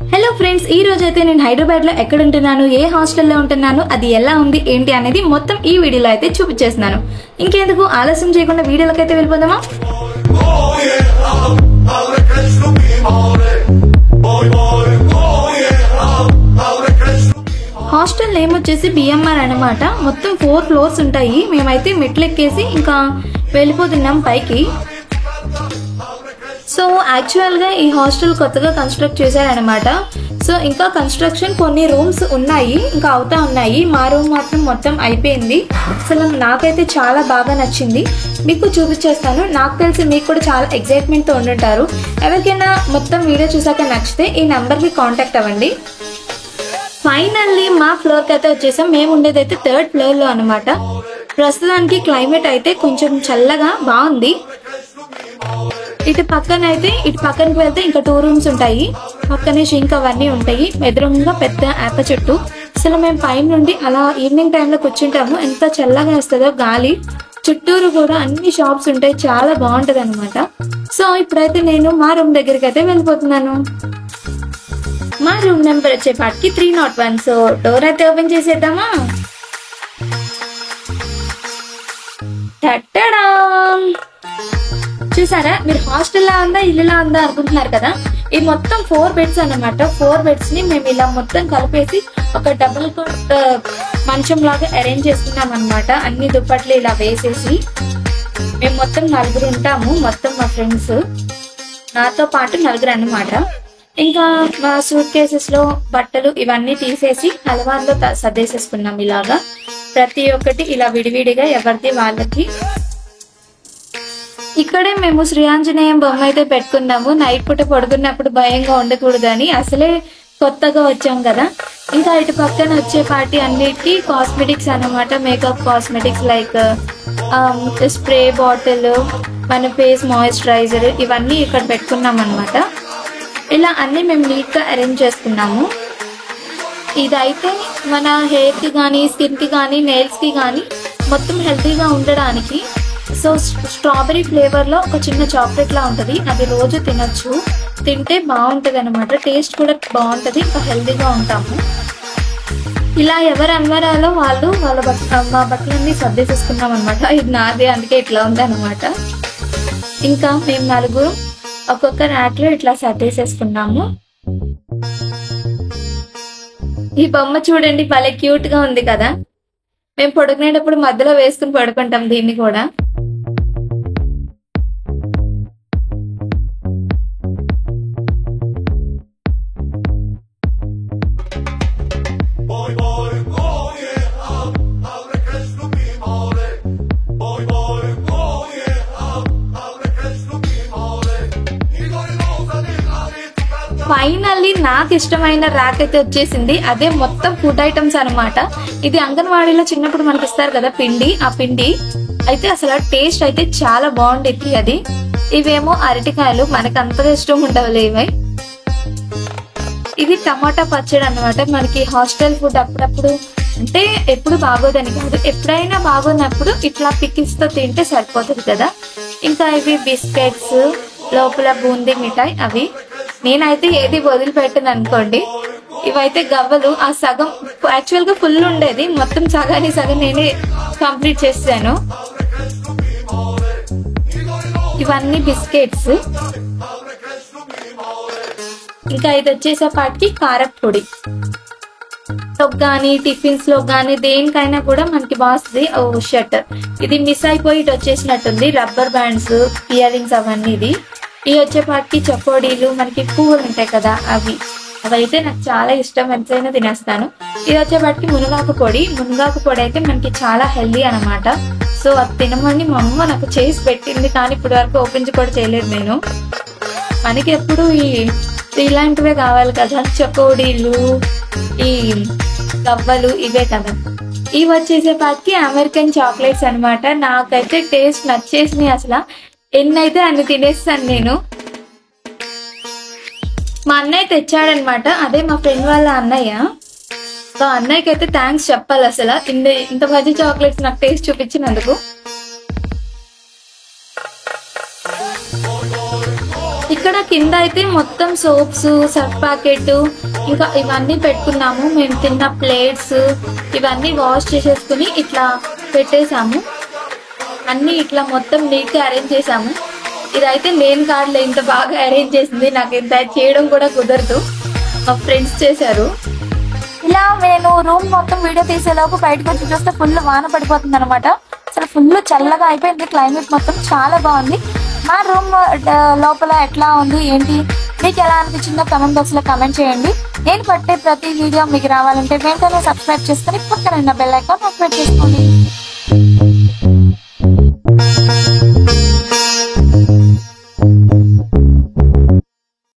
Hello friends, ఈ రోజు అయితే నేను హైదరాబాద్ లో ఎక్కడ ఉంటున్నాను, ఏ హాస్టల్లో ఉంటున్నాను, అది ఎలా ఉంది ఏంటి అనేది మొత్తం ఈ వీడియోలో అయితే చూపించేస్తున్నాను. ఇంకెందుకు ఆలస్యం చేయకుండా వీడియోలోకి అయితే వెళ్ళిపోదామా. హాస్టల్ నేమ్ వచ్చేసి బిఎంఆర్ అనమాట. మొత్తం 4 ఫ్లోర్స్ ఉంటాయి. మేమైతే మెట్లు ఎక్కేసి ఇంకా వెళ్ళిపోతున్నాం పైకి. సో యాక్చువల్గా ఈ హాస్టల్ కొత్తగా కన్స్ట్రక్ట్ చేశారనమాట. సో ఇంకా కన్స్ట్రక్షన్ కొన్ని రూమ్స్ ఉన్నాయి, ఇంకా అవుతా ఉన్నాయి. మా రూమ్ మాత్రం మొత్తం అయిపోయింది. అసలు నాకైతే చాలా బాగా నచ్చింది, మీకు చూపించేస్తాను. నాకు తెలిసి మీకు కూడా చాలా ఎక్సైట్మెంట్తో ఉండుంటారు. ఎవరికైనా మొత్తం వీడియో చూసాక నచ్చితే ఈ నెంబర్కి కాంటాక్ట్ అవ్వండి. ఫైనల్లీ మా ఫ్లోర్కి అయితే వచ్చేసాం. మేము ఉండేదైతే 3rd ఫ్లోర్లో అనమాట. ప్రస్తుతానికి క్లైమేట్ అయితే కొంచెం చల్లగా బాగుంది. ఇటు పక్కనకి వెళ్తే ఇంకా 2 రూమ్స్ ఉంటాయి. పక్కనే షింక్ అవన్నీ ఉంటాయి. ఎదురుగా పెద్ద వేప చెట్టు. అసలు మేము పైన నుండి అలా ఈవినింగ్ టైంలో కూర్చుంటాము. ఎంత చల్లగా వస్తుందో గాలి. చుట్టూరు కూడా అన్ని షాప్స్ ఉంటాయి. చాలా బాగుంటది అనమాట. సో ఇప్పుడైతే నేను మా రూమ్ దగ్గరికి అయితే వెళ్ళిపోతున్నాను. మా రూమ్ నెంబర్ వచ్చేపాటికి 301. సో డోర్ అయితే ఓపెన్ చేసేద్దామా. టట్టడా! చూసారా, మీరు హాస్టల్లా ఉందా ఇల్లులా ఉందా అనుకుంటున్నారు కదా. ఇది మొత్తం 4 బెడ్స్ అన్నమాట. 4 బెడ్స్ ని మేము ఇలా మొత్తం కలిపేసి ఒక డబుల్ కాట్ మంచం లాగా అరేంజ్ చేసుకున్నాం అనమాట. అన్ని దుప్పట్లు ఇలా వేసేసి మేము మొత్తం 4 ఉంటాము. మొత్తం మా ఫ్రెండ్స్ నాతో పాటు 4 అన్నమాట. ఇంకా మా సూట్ కేసెస్ లో బట్టలు ఇవన్నీ తీసేసి అలవార్లో సర్దేసేసుకున్నాం. ఇలాగా ప్రతి ఒక్కటి ఇలా విడివిడిగా ఎవరిది వాళ్ళకి. ఇక్కడే మేము శ్రీ ఆంజనేయం బొమ్మ అయితే పెట్టుకున్నాము. నైట్ పూట పడుకున్నప్పుడు భయంగా ఉండకూడదని. అసలే కొత్తగా వచ్చాం కదా. ఇంకా ఇటు పక్కన వచ్చే పార్టీ అన్నిటికీ కాస్మెటిక్స్ అన్నమాట. Makeup cosmetics like spray bottle, మన ఫేస్ మాయిశ్చరైజర్ ఇవన్నీ ఇక్కడ పెట్టుకున్నాం అనమాట. ఇలా అన్ని మేము నీట్ గా అరేంజ్ చేసుకున్నాము. ఇదైతే మన హెయిర్ కి కానీ, స్కిన్ కి కానీ, నెయిల్స్ కి కానీ మొత్తం హెల్తీగా ఉండడానికి. సో స్ట్రాబెరీ ఫ్లేవర్ లో ఒక చిన్న చాక్లెట్ లా ఉంటది. అది రోజు తినొచ్చు. తింటే బాగుంటది అనమాట. టేస్ట్ కూడా బాగుంటది. ఇంకా హెల్తీగా ఉంటాము. ఇలా ఎవరు అన్వరాలో వాళ్ళు మా బట్టలన్నీ సర్దేసేసుకున్నాం అనమాట. ఇది నాదే, అందుకే ఇట్లా ఉంది అనమాట. ఇంకా మేము 4 ఒక్కొక్క ర్యాక్ లో ఇట్లా సర్దేసేసుకున్నాము. ఈ బొమ్మ చూడండి, భలే క్యూట్ గా ఉంది కదా. మేము పడుకునేటప్పుడు మధ్యలో వేసుకుని పడుకుంటాం దీన్ని కూడా. ఫైనల్లీ నాకు ఇష్టమైన ర్యాక్ అయితే వచ్చేసింది. అదే మొత్తం ఫుడ్ ఐటమ్స్ అనమాట. ఇది అంగన్వాడీలో చిన్నప్పుడు మనకి ఇస్తారు కదా పిండి, ఆ పిండి అయితే అసలు టేస్ట్ అయితే చాలా బాగుండేది అది. ఇవేమో అరటికాయలు, మనకు అంతగా ఇష్టం ఉండవులే ఇవి. ఇది టమాటా పచ్చడి అనమాట. మనకి హాస్టల్ ఫుడ్ అప్పుడప్పుడు అంటే ఎప్పుడు బాగోదని కాదు, ఎప్పుడైనా బాగోనప్పుడు ఇట్లా పికిల్స్ తో తింటే సరిపోతుంది కదా. ఇంకా ఇవి బిస్కెట్స్, లోపల బూందీ మిఠాయి. అవి నేనైతే ఏది వదిలిపెట్టను అనుకోండి. ఇవైతే గవ్వలు. ఆ సగం యాక్చువల్ గా ఫుల్ ఉండేది, మొత్తం సగానికి సగం నేనే కంప్లీట్ చేశాను. ఇవన్నీ బిస్కెట్స్. ఇంకా ఇది వచ్చేసేపాటికి కారపొడి. కానీ టిఫిన్స్ లో కానీ దేనికైనా కూడా మనకి బాగుంది. షర్ట్ ఇది మిస్ అయిపోయి ఇటు వచ్చేసినట్టుంది. రబ్బర్ బ్యాండ్స్, ఇయర్ రింగ్స్ అవన్నీ. ఇవి వచ్చేపాటికి చకోడీలు, మనకి పువ్వులు ఉంటాయి కదా అవి. అవైతే నాకు చాలా ఇష్టం, ఎంతైనా తినేస్తాను. ఇది వచ్చేపాటికి మునగాకు పొడి. మునగాకు పొడి అయితే మనకి చాలా హెల్దీ అనమాట. సో అది తినమని మా అమ్మ నాకు చేసి పెట్టింది, కానీ ఇప్పటి వరకు ఓపెన్ కూడా చేయలేదు నేను. మనకి ఎప్పుడు ఇలాంటివే కావాలి కదా, చకోడీలు, ఈ గవ్వలు ఇవే కదా. ఇవి వచ్చేసేపాటికి అమెరికన్ చాక్లెట్స్ అనమాట. నాకైతే టేస్ట్ నచ్చేసినాయి. అసలు ఎన్నైతే అన్ని తినేస్తాను నేను. మా అన్నయ్య తెచ్చాడనమాట. అదే మా ఫ్రెండ్ వాళ్ళ అన్నయ్య. సో అన్నయ్యకి అయితే థ్యాంక్స్ చెప్పాలి. అసలు ఇంత మంచి చాక్లెట్స్ నాకు టేస్ట్ చూపించినందుకు. ఇక్కడ ఇక్కడ కింద అయితే మొత్తం సోప్స్, సర్ఫ్ ప్యాకెట్, ఇంకా ఇవన్నీ పెట్టుకున్నాము. మేము తిన్న ప్లేట్స్ ఇవన్నీ వాష్ చేసేసుకుని ఇట్లా పెట్టేసాము. అన్ని ఇట్లా మొత్తం నీట్ గా అరేంజ్ చేసాము. ఇదైతే నేను కాదులే ఇంత బాగా అరేంజ్ చేసింది, నాకు ఇంత చేయడం కూడా కుదరదు, మా ఫ్రెండ్స్ చేశారు. ఇలా నేను రూమ్ మొత్తం వీడియో తీసేలోపు బయటకు వచ్చి చూస్తే ఫుల్ వాన పడిపోతుంది అనమాట. అసలు ఫుల్ చల్లగా అయిపోయింది, క్లైమేట్ మొత్తం చాలా బాగుంది. మా రూమ్ లోపల ఎట్లా ఉంది ఏంటి, మీకు ఎలా అనిపించిందో కమెంట్ బాక్స్ లో కమెంట్ చేయండి. నేను పట్టే ప్రతి వీడియో మీకు రావాలంటే వెంటనే సబ్స్క్రైబ్ చేసుకుని పక్కన ఉన్న బెల్ ఐకాన్ యాక్టివేట్ చేసుకోండి.